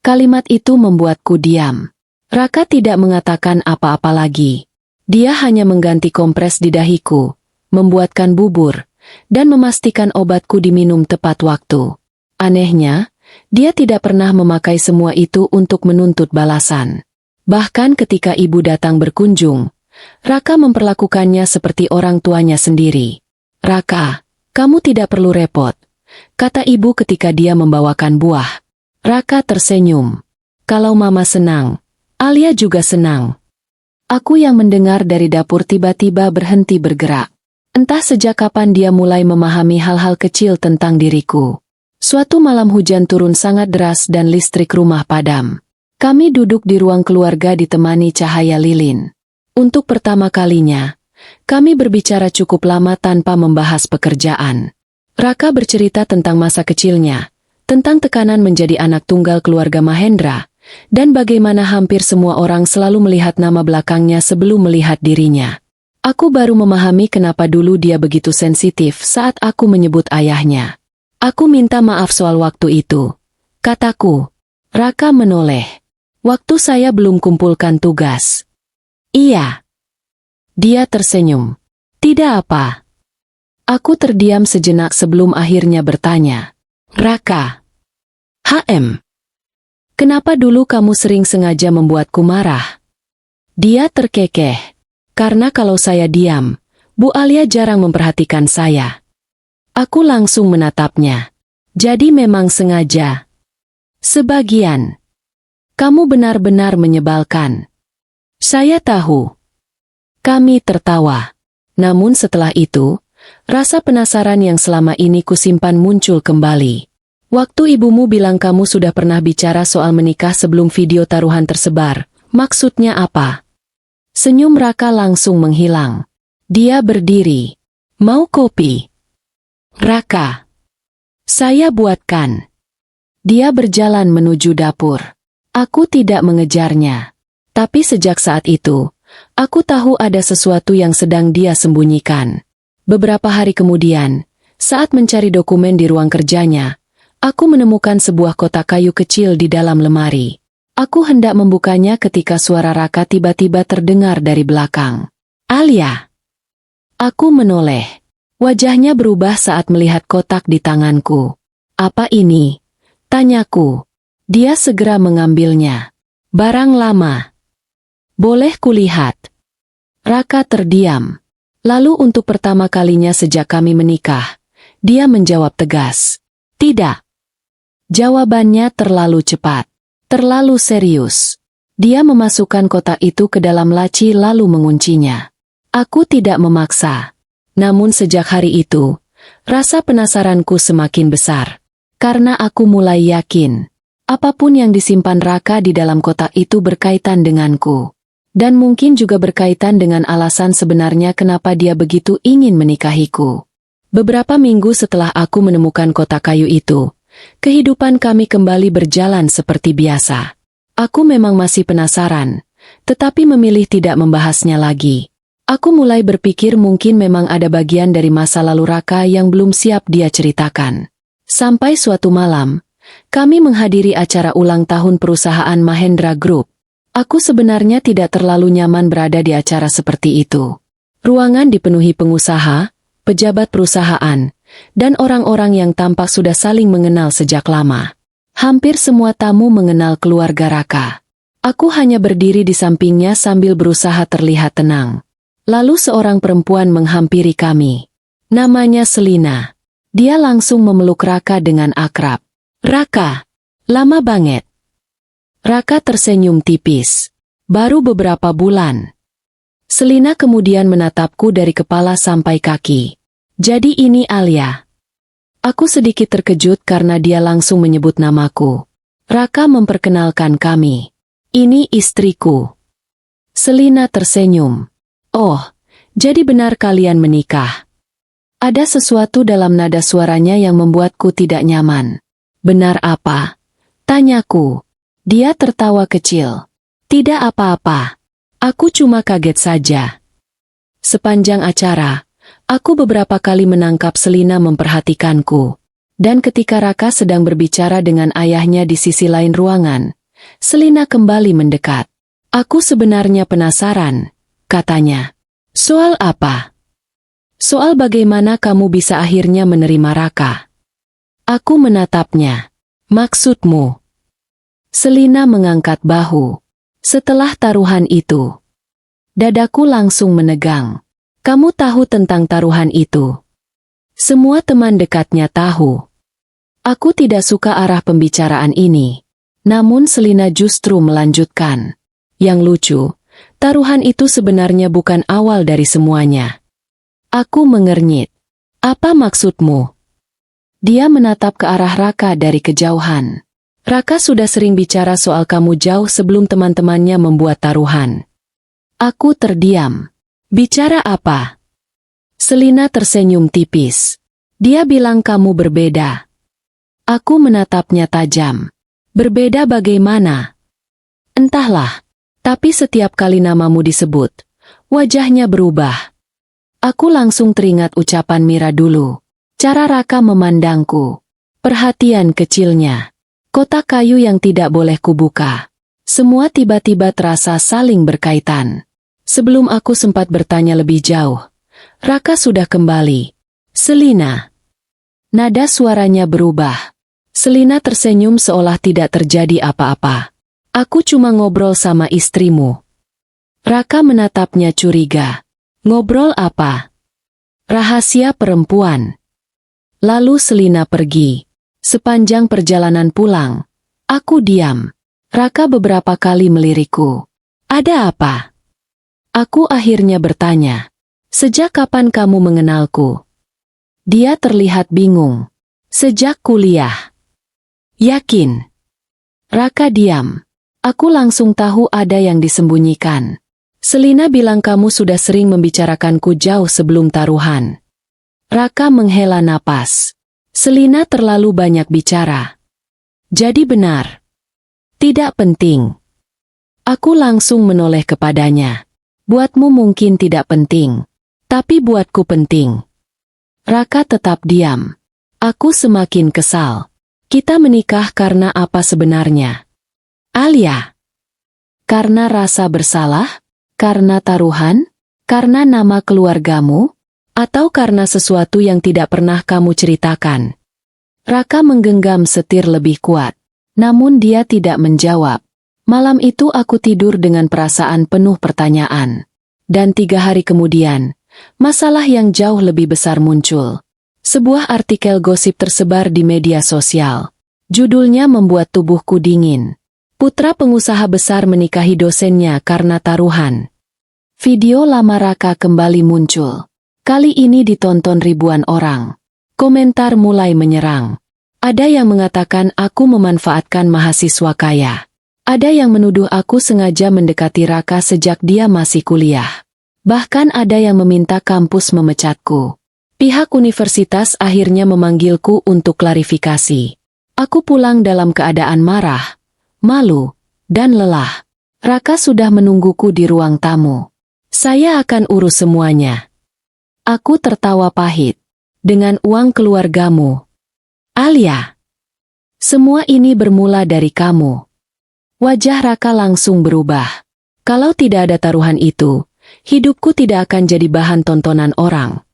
Kalimat itu membuatku diam. Raka tidak mengatakan apa-apa lagi. Dia hanya mengganti kompres di dahiku, membuatkan bubur, dan memastikan obatku diminum tepat waktu. Anehnya, dia tidak pernah memakai semua itu untuk menuntut balasan. Bahkan ketika ibu datang berkunjung, Raka memperlakukannya seperti orang tuanya sendiri. "Raka, kamu tidak perlu repot," kata ibu ketika dia membawakan buah. Raka tersenyum. "Kalau mama senang, Alia juga senang." Aku yang mendengar dari dapur tiba-tiba berhenti bergerak. Entah sejak kapan dia mulai memahami hal-hal kecil tentang diriku. Suatu malam hujan turun sangat deras dan listrik rumah padam. Kami duduk di ruang keluarga ditemani cahaya lilin. Untuk pertama kalinya, kami berbicara cukup lama tanpa membahas pekerjaan. Raka bercerita tentang masa kecilnya, tentang tekanan menjadi anak tunggal keluarga Mahendra, dan bagaimana hampir semua orang selalu melihat nama belakangnya sebelum melihat dirinya. Aku baru memahami kenapa dulu dia begitu sensitif saat aku menyebut ayahnya. "Aku minta maaf soal waktu itu," kataku. Raka menoleh. "Waktu saya belum kumpulkan tugas." "Iya." Dia tersenyum. "Tidak apa." Aku terdiam sejenak sebelum akhirnya bertanya. "Raka, kenapa dulu kamu sering sengaja membuatku marah?" Dia terkekeh. "Karena kalau saya diam, Bu Alia jarang memperhatikan saya." Aku langsung menatapnya. "Jadi memang sengaja?" "Sebagian." "Kamu benar-benar menyebalkan." "Saya tahu." Kami tertawa. Namun setelah itu, rasa penasaran yang selama ini kusimpan muncul kembali. "Waktu ibumu bilang kamu sudah pernah bicara soal menikah sebelum video taruhan tersebar, maksudnya apa?" Senyum Raka langsung menghilang. Dia berdiri. "Mau kopi?" "Raka, saya buatkan." Dia berjalan menuju dapur. Aku tidak mengejarnya. Tapi sejak saat itu, aku tahu ada sesuatu yang sedang dia sembunyikan. Beberapa hari kemudian, saat mencari dokumen di ruang kerjanya, aku menemukan sebuah kotak kayu kecil di dalam lemari. Aku hendak membukanya ketika suara Raka tiba-tiba terdengar dari belakang. "Alia." Aku menoleh. Wajahnya berubah saat melihat kotak di tanganku. "Apa ini?" tanyaku. Dia segera mengambilnya. "Barang lama." "Boleh kulihat?" Raka terdiam. Lalu untuk pertama kalinya sejak kami menikah, dia menjawab tegas. "Tidak." Jawabannya terlalu cepat. Terlalu serius. Dia memasukkan kotak itu ke dalam laci lalu menguncinya. Aku tidak memaksa. Namun sejak hari itu, rasa penasaranku semakin besar. Karena aku mulai yakin, apapun yang disimpan Raka di dalam kotak itu berkaitan denganku. Dan mungkin juga berkaitan dengan alasan sebenarnya kenapa dia begitu ingin menikahiku. Beberapa minggu setelah aku menemukan kotak kayu itu, kehidupan kami kembali berjalan seperti biasa. Aku memang masih penasaran, tetapi memilih tidak membahasnya lagi. Aku mulai berpikir mungkin memang ada bagian dari masa lalu Raka yang belum siap dia ceritakan. Sampai suatu malam, kami menghadiri acara ulang tahun perusahaan Mahendra Group. Aku sebenarnya tidak terlalu nyaman berada di acara seperti itu. Ruangan dipenuhi pengusaha, pejabat perusahaan, dan orang-orang yang tampak sudah saling mengenal sejak lama. Hampir semua tamu mengenal keluarga Raka. Aku hanya berdiri di sampingnya sambil berusaha terlihat tenang. Lalu seorang perempuan menghampiri kami. Namanya Selina. Dia langsung memeluk Raka dengan akrab. "Raka, lama banget." Raka tersenyum tipis. "Baru beberapa bulan." Selina kemudian menatapku dari kepala sampai kaki. "Jadi ini Alia." Aku sedikit terkejut karena dia langsung menyebut namaku. Raka memperkenalkan kami. "Ini istriku." Selina tersenyum. "Oh, jadi benar kalian menikah?" Ada sesuatu dalam nada suaranya yang membuatku tidak nyaman. "Benar apa?" tanyaku. Dia tertawa kecil. "Tidak apa-apa. Aku cuma kaget saja." Sepanjang acara, Aku beberapa kali menangkap Selina memperhatikanku. Dan ketika Raka sedang berbicara dengan ayahnya di sisi lain ruangan, Selina kembali mendekat. Aku sebenarnya penasaran, katanya. Soal apa? Soal bagaimana kamu bisa akhirnya menerima Raka. Aku menatapnya. Maksudmu? Selina mengangkat bahu. Setelah taruhan itu, dadaku langsung menegang. Kamu tahu tentang taruhan itu? Semua teman dekatnya tahu. Aku tidak suka arah pembicaraan ini. Namun Selina justru melanjutkan. Yang lucu, taruhan itu sebenarnya bukan awal dari semuanya. Aku mengernyit. Apa maksudmu? Dia menatap ke arah Raka dari kejauhan. Raka sudah sering bicara soal kamu jauh sebelum teman-temannya membuat taruhan. Aku terdiam. Bicara apa? Selina tersenyum tipis. Dia bilang kamu berbeda. Aku menatapnya tajam. Berbeda bagaimana? Entahlah. Tapi setiap kali namamu disebut, wajahnya berubah. Aku langsung teringat ucapan Mira dulu. Cara Raka memandangku. Perhatian kecilnya. Kotak kayu yang tidak boleh kubuka. Semua tiba-tiba terasa saling berkaitan. Sebelum aku sempat bertanya lebih jauh, Raka sudah kembali. Selina. Nada suaranya berubah. Selina tersenyum seolah tidak terjadi apa-apa. Aku cuma ngobrol sama istrimu. Raka menatapnya curiga. Ngobrol apa? Rahasia perempuan. Lalu Selina pergi. Sepanjang perjalanan pulang, aku diam. Raka beberapa kali melirikku. Ada apa? Aku akhirnya bertanya. Sejak kapan kamu mengenalku? Dia terlihat bingung. Sejak kuliah. Yakin? Raka diam. Aku langsung tahu ada yang disembunyikan. Selina bilang kamu sudah sering membicarakanku jauh sebelum taruhan. Raka menghela napas. Selina terlalu banyak bicara. Jadi benar. Tidak penting. Aku langsung menoleh kepadanya. Buatmu mungkin tidak penting. Tapi buatku penting. Raka tetap diam. Aku semakin kesal. Kita menikah karena apa sebenarnya? Alia. Karena rasa bersalah? Karena taruhan? Karena nama keluargamu? Atau karena sesuatu yang tidak pernah kamu ceritakan? Raka menggenggam setir lebih kuat. Namun dia tidak menjawab. Malam itu aku tidur dengan perasaan penuh pertanyaan. Dan 3 hari kemudian, masalah yang jauh lebih besar muncul. Sebuah artikel gosip tersebar di media sosial. Judulnya membuat tubuhku dingin. Putra pengusaha besar menikahi dosennya karena taruhan. Video lama Raka kembali muncul. Kali ini ditonton ribuan orang. Komentar mulai menyerang. Ada yang mengatakan aku memanfaatkan mahasiswa kaya. Ada yang menuduh aku sengaja mendekati Raka sejak dia masih kuliah. Bahkan ada yang meminta kampus memecatku. Pihak universitas akhirnya memanggilku untuk klarifikasi. Aku pulang dalam keadaan marah, malu, dan lelah. Raka sudah menungguku di ruang tamu. Saya akan urus semuanya. Aku tertawa pahit. Dengan uang keluargamu. Alia. Semua ini bermula dari kamu. Wajah Raka langsung berubah. Kalau tidak ada taruhan itu, hidupku tidak akan jadi bahan tontonan orang.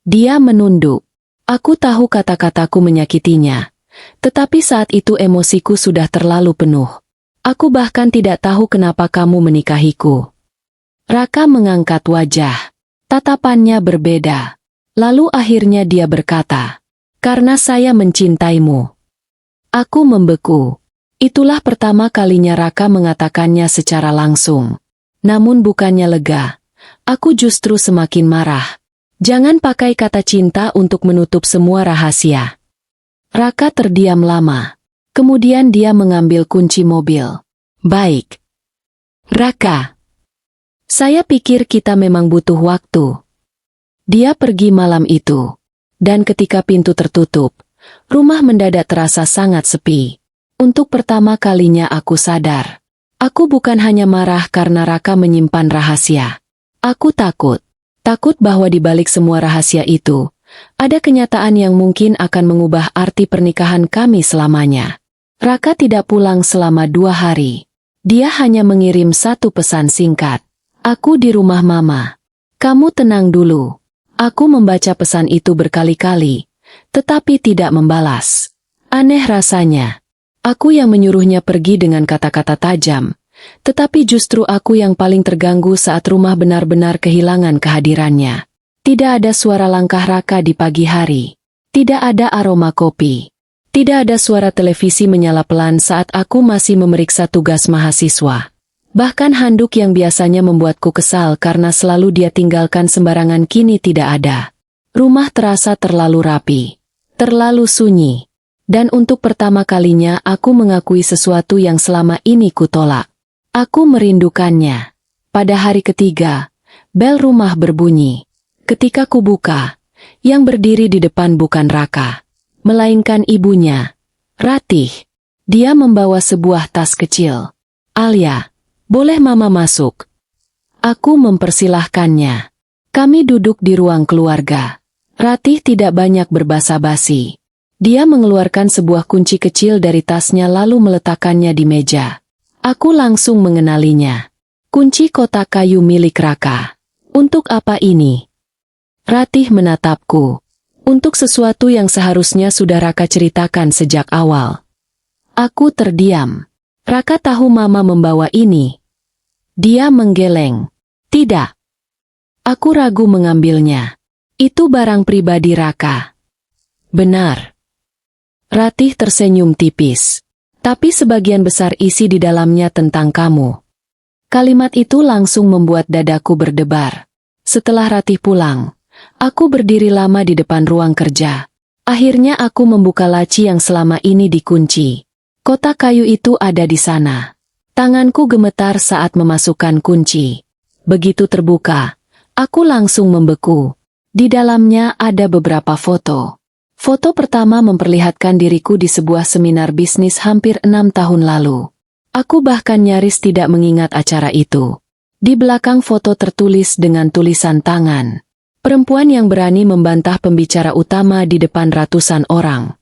Dia menunduk. Aku tahu kata-kataku menyakitinya. Tetapi saat itu emosiku sudah terlalu penuh. Aku bahkan tidak tahu kenapa kamu menikahiku. Raka mengangkat wajah. Tatapannya berbeda. Lalu akhirnya dia berkata, karena saya mencintaimu. Aku membeku. Itulah pertama kalinya Raka mengatakannya secara langsung. Namun bukannya lega. Aku justru semakin marah. Jangan pakai kata cinta untuk menutup semua rahasia. Raka terdiam lama. Kemudian dia mengambil kunci mobil. Baik. Raka. Saya pikir kita memang butuh waktu. Dia pergi malam itu. Dan ketika pintu tertutup, rumah mendadak terasa sangat sepi. Untuk pertama kalinya aku sadar. Aku bukan hanya marah karena Raka menyimpan rahasia. Aku takut. Takut bahwa di balik semua rahasia itu, ada kenyataan yang mungkin akan mengubah arti pernikahan kami selamanya. Raka tidak pulang selama 2 hari. Dia hanya mengirim satu pesan singkat. Aku di rumah Mama. Kamu tenang dulu. Aku membaca pesan itu berkali-kali, tetapi tidak membalas. Aneh rasanya. Aku yang menyuruhnya pergi dengan kata-kata tajam, tetapi justru aku yang paling terganggu saat rumah benar-benar kehilangan kehadirannya. Tidak ada suara langkah Raka di pagi hari. Tidak ada aroma kopi. Tidak ada suara televisi menyala pelan saat aku masih memeriksa tugas mahasiswa. Bahkan handuk yang biasanya membuatku kesal karena selalu dia tinggalkan sembarangan kini tidak ada. Rumah terasa terlalu rapi, terlalu sunyi. Dan untuk pertama kalinya aku mengakui sesuatu yang selama ini kutolak. Aku merindukannya. Pada hari ketiga, bel rumah berbunyi. Ketika kubuka, yang berdiri di depan bukan Raka, melainkan ibunya, Ratih. Dia membawa sebuah tas kecil. Alia, boleh Mama masuk? Aku mempersilahkannya. Kami duduk di ruang keluarga. Ratih tidak banyak berbasa-basi. Dia mengeluarkan sebuah kunci kecil dari tasnya lalu meletakkannya di meja. Aku langsung mengenalinya. Kunci kotak kayu milik Raka. Untuk apa ini? Ratih menatapku. Untuk sesuatu yang seharusnya sudah Raka ceritakan sejak awal. Aku terdiam. Raka tahu Mama membawa ini. Dia menggeleng. Tidak. Aku ragu mengambilnya. Itu barang pribadi Raka. Benar. Ratih tersenyum tipis. Tapi sebagian besar isi di dalamnya tentang kamu. Kalimat itu langsung membuat dadaku berdebar. Setelah Ratih pulang, aku berdiri lama di depan ruang kerja. Akhirnya aku membuka laci yang selama ini dikunci. Kotak kayu itu ada di sana. Tanganku gemetar saat memasukkan kunci. Begitu terbuka, aku langsung membeku. Di dalamnya ada beberapa foto. Foto pertama memperlihatkan diriku di sebuah seminar bisnis hampir 6 tahun lalu. Aku bahkan nyaris tidak mengingat acara itu. Di belakang foto tertulis dengan tulisan tangan. Perempuan yang berani membantah pembicara utama di depan ratusan orang.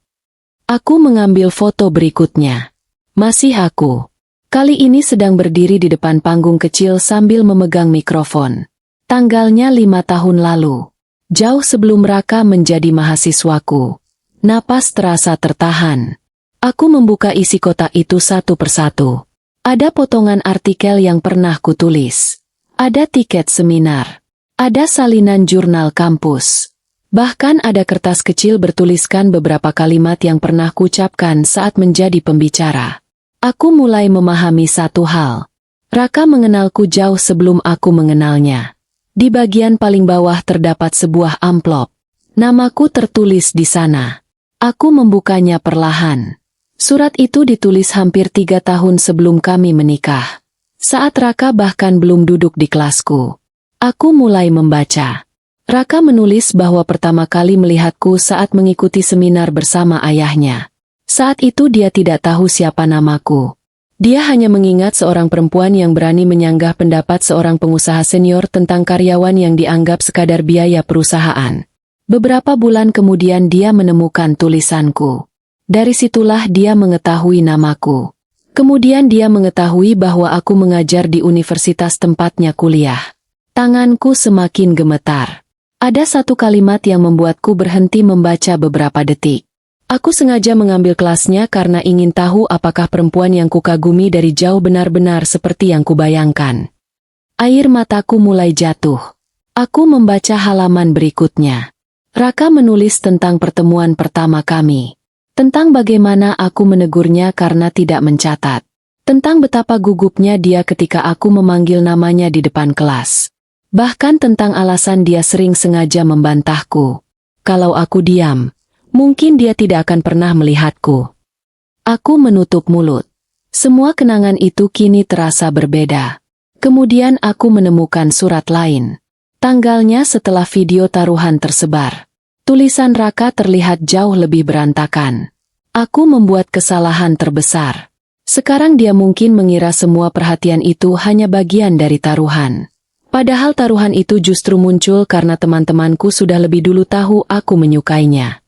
Aku mengambil foto berikutnya. Masih aku. Kali ini sedang berdiri di depan panggung kecil sambil memegang mikrofon. Tanggalnya 5 tahun lalu. Jauh sebelum Raka menjadi mahasiswaku. Napas terasa tertahan. Aku membuka isi kotak itu satu persatu. Ada potongan artikel yang pernah kutulis. Ada tiket seminar. Ada salinan jurnal kampus. Bahkan ada kertas kecil bertuliskan beberapa kalimat yang pernah kucapkan saat menjadi pembicara. Aku mulai memahami satu hal. Raka mengenalku jauh sebelum aku mengenalnya. Di bagian paling bawah terdapat sebuah amplop. Namaku tertulis di sana. Aku membukanya perlahan. Surat itu ditulis hampir 3 tahun sebelum kami menikah. Saat Raka bahkan belum duduk di kelasku. Aku mulai membaca. Raka menulis bahwa pertama kali melihatku saat mengikuti seminar bersama ayahnya. Saat itu dia tidak tahu siapa namaku. Dia hanya mengingat seorang perempuan yang berani menyanggah pendapat seorang pengusaha senior tentang karyawan yang dianggap sekadar biaya perusahaan. Beberapa bulan kemudian dia menemukan tulisanku. Dari situlah dia mengetahui namaku. Kemudian dia mengetahui bahwa aku mengajar di universitas tempatnya kuliah. Tanganku semakin gemetar. Ada satu kalimat yang membuatku berhenti membaca beberapa detik. Aku sengaja mengambil kelasnya karena ingin tahu apakah perempuan yang kukagumi dari jauh benar-benar seperti yang kubayangkan. Air mataku mulai jatuh. Aku membaca halaman berikutnya. Raka menulis tentang pertemuan pertama kami. Tentang bagaimana aku menegurnya karena tidak mencatat. Tentang betapa gugupnya dia ketika aku memanggil namanya di depan kelas. Bahkan tentang alasan dia sering sengaja membantahku. Kalau aku diam, mungkin dia tidak akan pernah melihatku. Aku menutup mulut. Semua kenangan itu kini terasa berbeda. Kemudian aku menemukan surat lain. Tanggalnya setelah video taruhan tersebar. Tulisan Raka terlihat jauh lebih berantakan. Aku membuat kesalahan terbesar. Sekarang dia mungkin mengira semua perhatian itu hanya bagian dari taruhan. Padahal taruhan itu justru muncul karena teman-temanku sudah lebih dulu tahu aku menyukainya.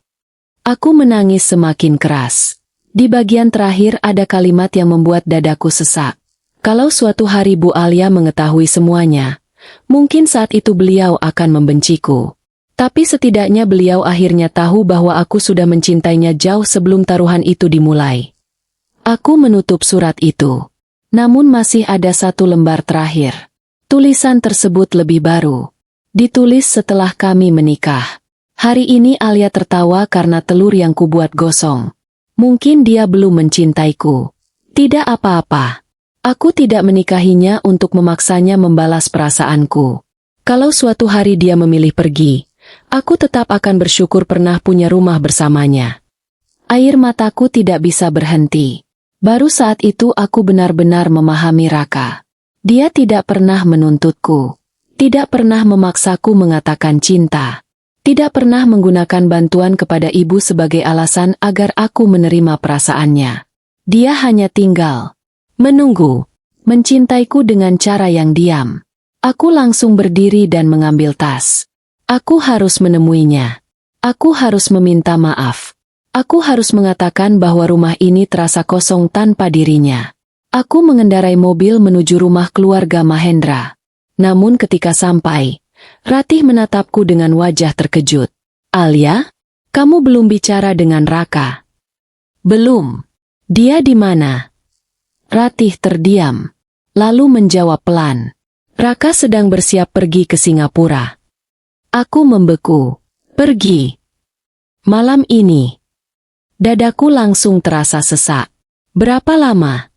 Aku menangis semakin keras. Di bagian terakhir ada kalimat yang membuat dadaku sesak. Kalau suatu hari Bu Alia mengetahui semuanya, mungkin saat itu beliau akan membenciku. Tapi setidaknya beliau akhirnya tahu bahwa aku sudah mencintainya jauh sebelum taruhan itu dimulai. Aku menutup surat itu. Namun masih ada satu lembar terakhir. Tulisan tersebut lebih baru. Ditulis setelah kami menikah. Hari ini Alia tertawa karena telur yang kubuat gosong. Mungkin dia belum mencintaiku. Tidak apa-apa. Aku tidak menikahinya untuk memaksanya membalas perasaanku. Kalau suatu hari dia memilih pergi, aku tetap akan bersyukur pernah punya rumah bersamanya. Air mataku tidak bisa berhenti. Baru saat itu aku benar-benar memahami Raka. Dia tidak pernah menuntutku, tidak pernah memaksaku mengatakan cinta, tidak pernah menggunakan bantuan kepada ibu sebagai alasan agar aku menerima perasaannya. Dia hanya tinggal, menunggu, mencintaiku dengan cara yang diam. Aku langsung berdiri dan mengambil tas. Aku harus menemuinya. Aku harus meminta maaf. Aku harus mengatakan bahwa rumah ini terasa kosong tanpa dirinya. Aku mengendarai mobil menuju rumah keluarga Mahendra. Namun ketika sampai, Ratih menatapku dengan wajah terkejut. Alia, kamu belum bicara dengan Raka? Belum. Dia di mana? Ratih terdiam, lalu menjawab pelan. Raka sedang bersiap pergi ke Singapura. Aku membeku. Pergi. Malam ini. Dadaku langsung terasa sesak. Berapa lama?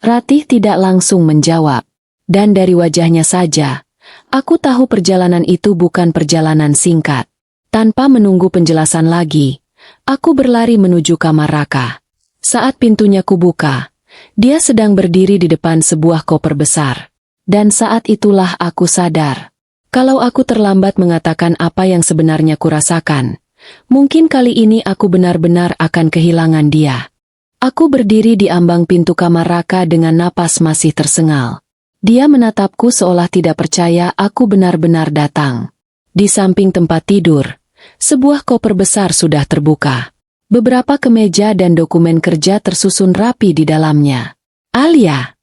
Ratih tidak langsung menjawab, dan dari wajahnya saja, aku tahu perjalanan itu bukan perjalanan singkat. Tanpa menunggu penjelasan lagi, aku berlari menuju kamar Raka. Saat pintunya kubuka, dia sedang berdiri di depan sebuah koper besar. Dan saat itulah aku sadar, kalau aku terlambat mengatakan apa yang sebenarnya kurasakan, mungkin kali ini aku benar-benar akan kehilangan dia. Aku berdiri di ambang pintu kamar Raka dengan napas masih tersengal. Dia menatapku seolah tidak percaya aku benar-benar datang. Di samping tempat tidur, sebuah koper besar sudah terbuka. Beberapa kemeja dan dokumen kerja tersusun rapi di dalamnya. Alia!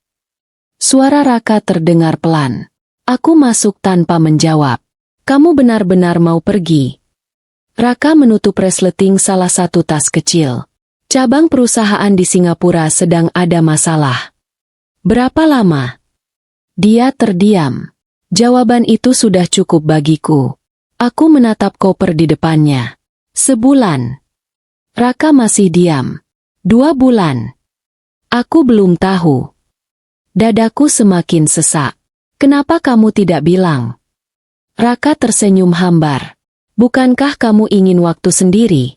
Suara Raka terdengar pelan. Aku masuk tanpa menjawab. Kamu benar-benar mau pergi? Raka menutup resleting salah satu tas kecil. Cabang perusahaan di Singapura sedang ada masalah. Berapa lama? Dia terdiam. Jawaban itu sudah cukup bagiku. Aku menatap koper di depannya. Sebulan. Raka masih diam. 2 bulan. Aku belum tahu. Dadaku semakin sesak. Kenapa kamu tidak bilang? Raka tersenyum hambar. Bukankah kamu ingin waktu sendiri?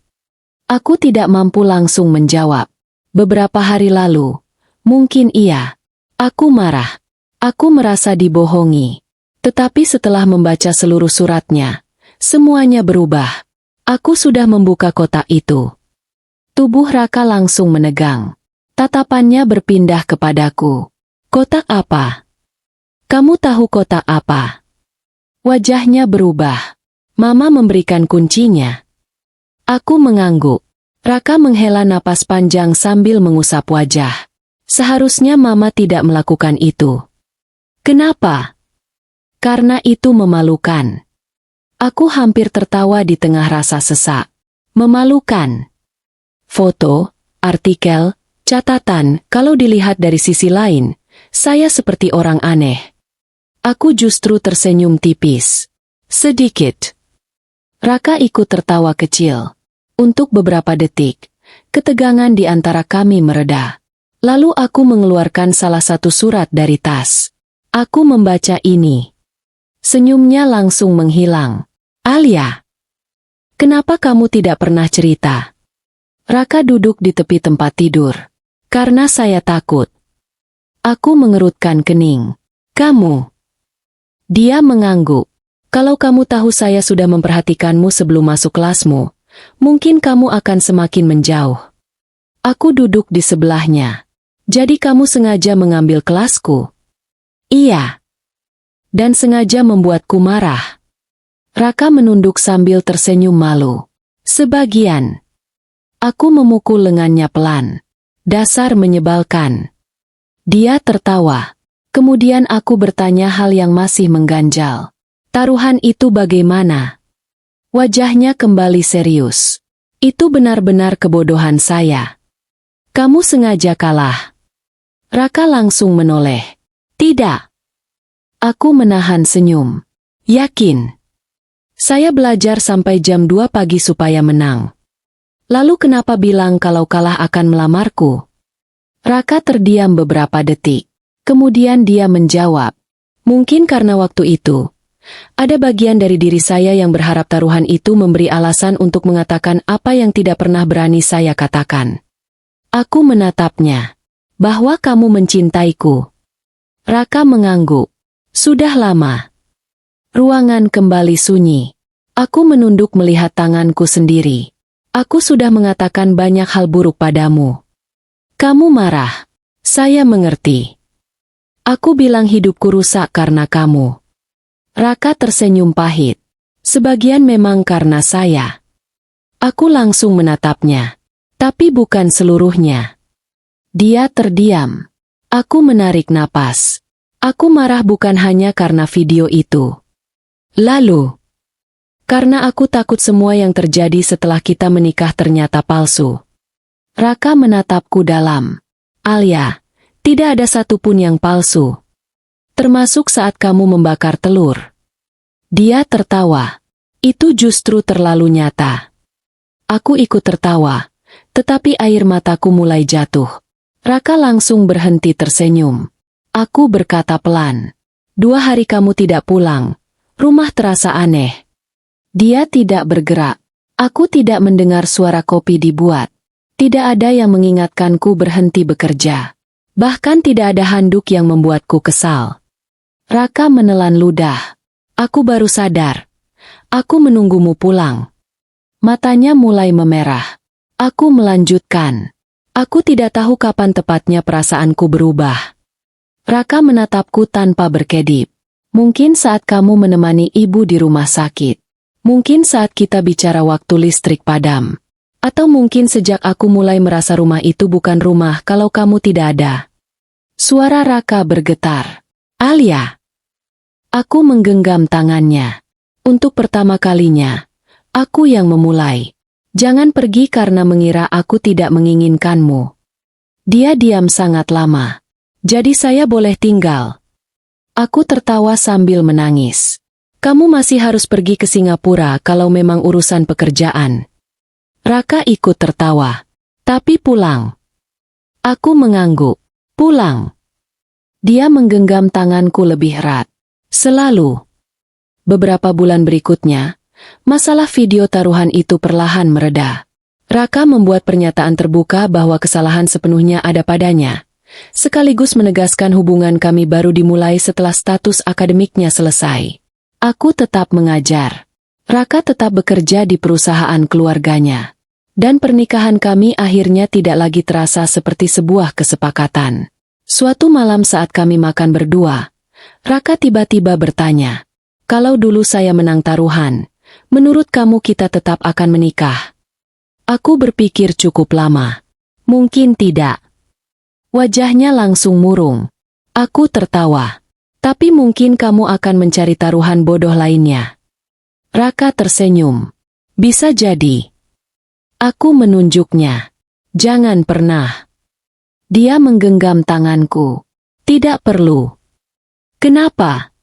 Aku tidak mampu langsung menjawab. Beberapa hari lalu, mungkin iya. Aku marah. Aku merasa dibohongi. Tetapi setelah membaca seluruh suratnya, semuanya berubah. Aku sudah membuka kotak itu. Tubuh Raka langsung menegang. Tatapannya berpindah kepadaku. Kotak apa? Kamu tahu kotak apa? Wajahnya berubah. Mama memberikan kuncinya. Aku mengangguk. Raka menghela napas panjang sambil mengusap wajah. Seharusnya Mama tidak melakukan itu. Kenapa? Karena itu memalukan. Aku hampir tertawa di tengah rasa sesak. Memalukan. Foto, artikel, catatan, kalau dilihat dari sisi lain, saya seperti orang aneh. Aku justru tersenyum tipis. Sedikit. Raka ikut tertawa kecil. Untuk beberapa detik, ketegangan di antara kami mereda. Lalu aku mengeluarkan salah satu surat dari tas. Aku membaca ini. Senyumnya langsung menghilang. Alia, kenapa kamu tidak pernah cerita? Raka duduk di tepi tempat tidur. Karena saya takut. Aku mengerutkan kening. Kamu. Dia mengangguk. Kalau kamu tahu saya sudah memperhatikanmu sebelum masuk kelasmu, mungkin kamu akan semakin menjauh. Aku duduk di sebelahnya. Jadi kamu sengaja mengambil kelasku? Iya. dan sengaja membuatku marah. Raka menunduk sambil tersenyum malu. Sebagian. Aku memukul lengannya pelan. Dasar menyebalkan. Dia tertawa. Kemudian aku bertanya hal yang masih mengganjal. Taruhan itu bagaimana? Wajahnya kembali serius. Itu benar-benar kebodohan saya. Kamu sengaja kalah. Raka langsung menoleh. Tidak. Aku menahan senyum. Yakin. Saya belajar sampai jam 2 pagi supaya menang. Lalu kenapa bilang kalau kalah akan melamarku? Raka terdiam beberapa detik. Kemudian dia menjawab. Mungkin karena waktu itu, ada bagian dari diri saya yang berharap taruhan itu memberi alasan untuk mengatakan apa yang tidak pernah berani saya katakan. Aku menatapnya. Bahwa kamu mencintaiku. Raka mengangguk. Sudah lama. Ruangan kembali sunyi. Aku menunduk melihat tanganku sendiri. Aku sudah mengatakan banyak hal buruk padamu. Kamu marah. Saya mengerti. Aku bilang hidupku rusak karena kamu. Raka tersenyum pahit. Sebagian memang karena saya. Aku langsung menatapnya. Tapi bukan seluruhnya. Dia terdiam. Aku menarik napas. Aku marah bukan hanya karena video itu. Lalu, karena aku takut semua yang terjadi setelah kita menikah ternyata palsu. Raka menatapku dalam. Alia, tidak ada satupun yang palsu. Termasuk saat kamu membakar telur. Dia tertawa. Itu justru terlalu nyata. Aku ikut tertawa, tetapi air mataku mulai jatuh. Raka langsung berhenti tersenyum. Aku berkata pelan. 2 hari kamu tidak pulang. Rumah terasa aneh. Dia tidak bergerak. Aku tidak mendengar suara kopi dibuat. Tidak ada yang mengingatkanku berhenti bekerja. Bahkan tidak ada handuk yang membuatku kesal. Raka menelan ludah. Aku baru sadar. Aku menunggumu pulang. Matanya mulai memerah. Aku melanjutkan. Aku tidak tahu kapan tepatnya perasaanku berubah. Raka menatapku tanpa berkedip. Mungkin saat kamu menemani ibu di rumah sakit. Mungkin saat kita bicara waktu listrik padam. Atau mungkin sejak aku mulai merasa rumah itu bukan rumah kalau kamu tidak ada. Suara Raka bergetar. Alia. Aku menggenggam tangannya. Untuk pertama kalinya, aku yang memulai. Jangan pergi karena mengira aku tidak menginginkanmu. Dia diam sangat lama. Jadi saya boleh tinggal. Aku tertawa sambil menangis. Kamu masih harus pergi ke Singapura kalau memang urusan pekerjaan. Raka ikut tertawa. Tapi pulang. Aku mengangguk. Pulang. Dia menggenggam tanganku lebih erat. Selalu. Beberapa bulan berikutnya, masalah video taruhan itu perlahan mereda. Raka membuat pernyataan terbuka bahwa kesalahan sepenuhnya ada padanya. Sekaligus menegaskan hubungan kami baru dimulai setelah status akademiknya selesai. Aku tetap mengajar. Raka tetap bekerja di perusahaan keluarganya. Dan pernikahan kami akhirnya tidak lagi terasa seperti sebuah kesepakatan. Suatu malam saat kami makan berdua, Raka tiba-tiba bertanya, kalau dulu saya menang taruhan, menurut kamu kita tetap akan menikah? Aku berpikir cukup lama. Mungkin tidak. Wajahnya langsung murung. Aku tertawa. Tapi mungkin kamu akan mencari taruhan bodoh lainnya. Raka tersenyum. Bisa jadi. Aku menunjuknya. Jangan pernah. Dia menggenggam tanganku. Tidak perlu. Kenapa?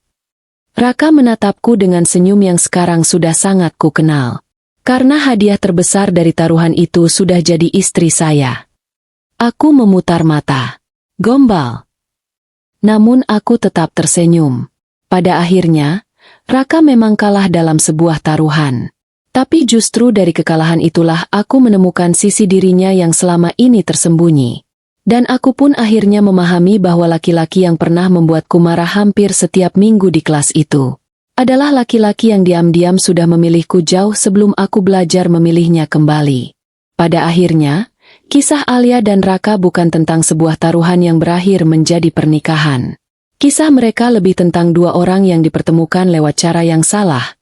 Raka menatapku dengan senyum yang sekarang sudah sangat ku kenal. Karena hadiah terbesar dari taruhan itu sudah jadi istri saya. Aku memutar mata. Gombal. Namun aku tetap tersenyum. Pada akhirnya, Raka memang kalah dalam sebuah taruhan. Tapi justru dari kekalahan itulah aku menemukan sisi dirinya yang selama ini tersembunyi. Dan aku pun akhirnya memahami bahwa laki-laki yang pernah membuatku marah hampir setiap minggu di kelas itu adalah laki-laki yang diam-diam sudah memilihku jauh sebelum aku belajar memilihnya kembali. Pada akhirnya, kisah Alia dan Raka bukan tentang sebuah taruhan yang berakhir menjadi pernikahan. Kisah mereka lebih tentang dua orang yang dipertemukan lewat cara yang salah,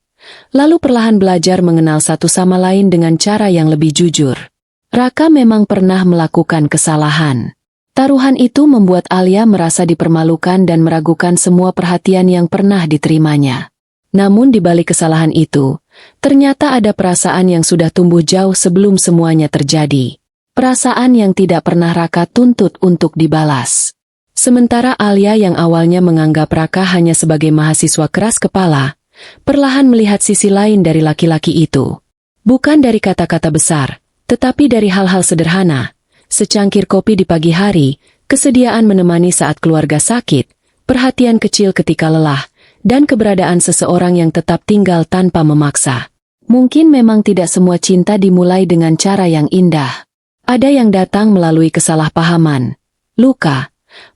lalu perlahan belajar mengenal satu sama lain dengan cara yang lebih jujur. Raka memang pernah melakukan kesalahan. Taruhan itu membuat Alia merasa dipermalukan dan meragukan semua perhatian yang pernah diterimanya. Namun di balik kesalahan itu, ternyata ada perasaan yang sudah tumbuh jauh sebelum semuanya terjadi. Perasaan yang tidak pernah Raka tuntut untuk dibalas. Sementara Alia yang awalnya menganggap Raka hanya sebagai mahasiswa keras kepala, perlahan melihat sisi lain dari laki-laki itu. Bukan dari kata-kata besar, tetapi dari hal-hal sederhana, secangkir kopi di pagi hari, kesediaan menemani saat keluarga sakit, perhatian kecil ketika lelah, dan keberadaan seseorang yang tetap tinggal tanpa memaksa. Mungkin memang tidak semua cinta dimulai dengan cara yang indah. Ada yang datang melalui kesalahpahaman, luka,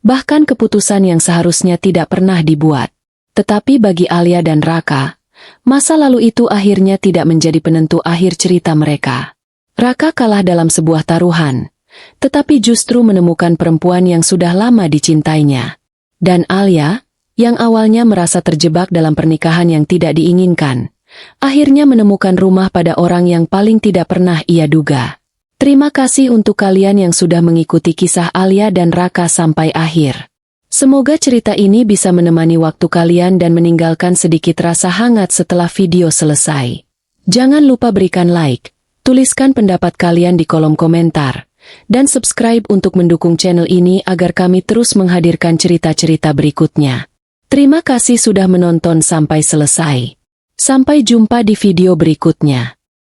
bahkan keputusan yang seharusnya tidak pernah dibuat. Tetapi bagi Alia dan Raka, masa lalu itu akhirnya tidak menjadi penentu akhir cerita mereka. Raka kalah dalam sebuah taruhan, tetapi justru menemukan perempuan yang sudah lama dicintainya. Dan Alia, yang awalnya merasa terjebak dalam pernikahan yang tidak diinginkan, akhirnya menemukan rumah pada orang yang paling tidak pernah ia duga. Terima kasih untuk kalian yang sudah mengikuti kisah Alia dan Raka sampai akhir. Semoga cerita ini bisa menemani waktu kalian dan meninggalkan sedikit rasa hangat setelah video selesai. Jangan lupa berikan like, tuliskan pendapat kalian di kolom komentar, dan subscribe untuk mendukung channel ini agar kami terus menghadirkan cerita-cerita berikutnya. Terima kasih sudah menonton sampai selesai. Sampai jumpa di video berikutnya.